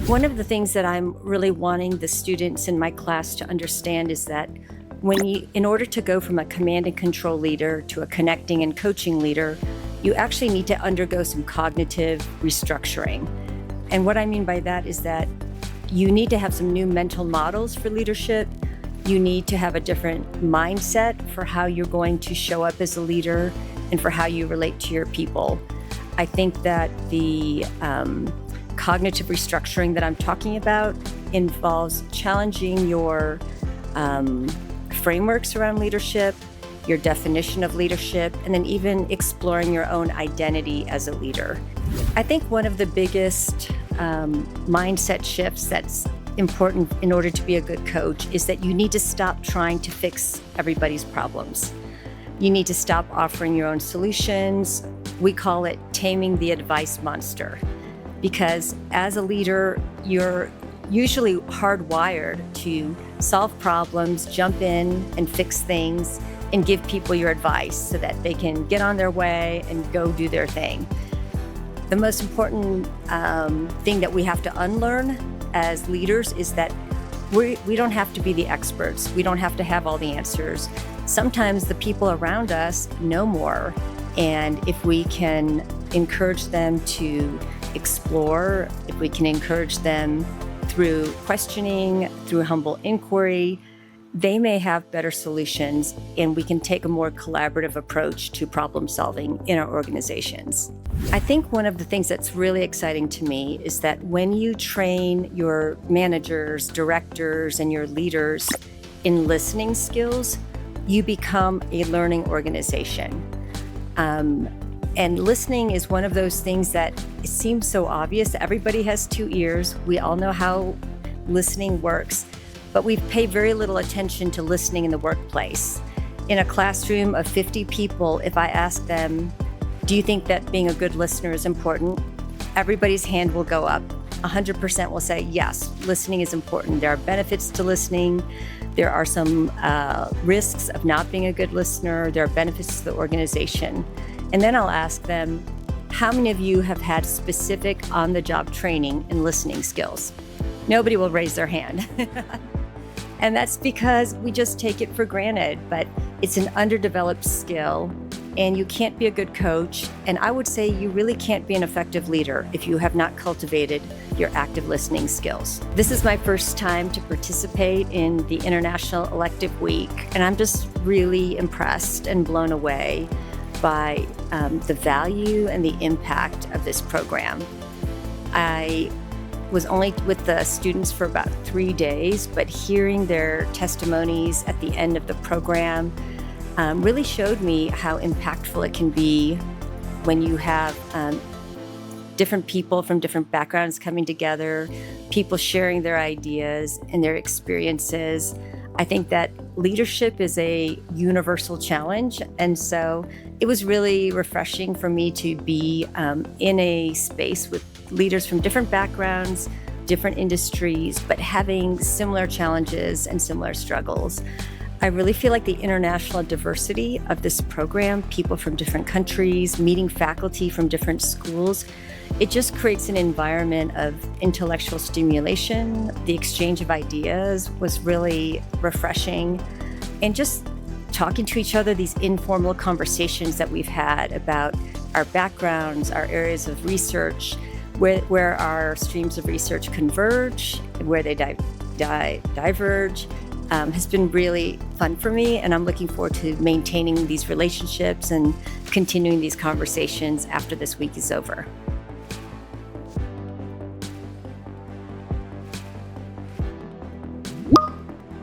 One of the things that I'm really wanting the students in my class to understand is that in order to go from a command and control leader to a connecting and coaching leader, you actually need to undergo some cognitive restructuring. And what I mean by that is that you need to have some new mental models for leadership. You need to have a different mindset for how you're going to show up as a leader and for how you relate to your people. I think that the cognitive restructuring that I'm talking about involves challenging your frameworks around leadership, your definition of leadership, and then even exploring your own identity as a leader. I think one of the biggest mindset shifts that's important in order to be a good coach is that you need to stop trying to fix everybody's problems. You need to stop offering your own solutions. We call it taming the advice monster, because as a leader, you're usually hardwired to solve problems, jump in and fix things, and give people your advice so that they can get on their way and go do their thing. The most important thing that we have to unlearn as leaders is that we don't have to be the experts. We don't have to have all the answers. Sometimes the people around us know more, and if we can encourage them to explore, if we can encourage them through questioning, through humble inquiry, they may have better solutions, and we can take a more collaborative approach to problem solving in our organizations. I think one of the things that's really exciting to me is that when you train your managers, directors, and your leaders in listening skills, you become a learning organization. And listening is one of those things that it seems so obvious. Everybody has 2 ears. We all know how listening works, but we pay very little attention to listening in the workplace. In a classroom of 50 people, if I ask them, do you think that being a good listener is important? Everybody's hand will go up. 100% will say, yes, listening is important. There are benefits to listening. There are some risks of not being a good listener. There are benefits to the organization. And then I'll ask them, how many of you have had specific on-the-job training in listening skills? Nobody will raise their hand. And that's because we just take it for granted, but it's an underdeveloped skill, and you can't be a good coach. And I would say you really can't be an effective leader if you have not cultivated your active listening skills. This is my first time to participate in the International Elective Week, and I'm just really impressed and blown away by the value and the impact of this program. I was only with the students for about 3 days, but hearing their testimonies at the end of the program really showed me how impactful it can be when you have different people from different backgrounds coming together, people sharing their ideas and their experiences. I think that leadership is a universal challenge, and so it was really refreshing for me to be in a space with leaders from different backgrounds, different industries, but having similar challenges and similar struggles. I really feel like the international diversity of this program, people from different countries, meeting faculty from different schools, it just creates an environment of intellectual stimulation. The exchange of ideas was really refreshing. And just talking to each other, these informal conversations that we've had about our backgrounds, our areas of research, where our streams of research converge, where they diverge, has been really fun for me. And I'm looking forward to maintaining these relationships and continuing these conversations after this week is over.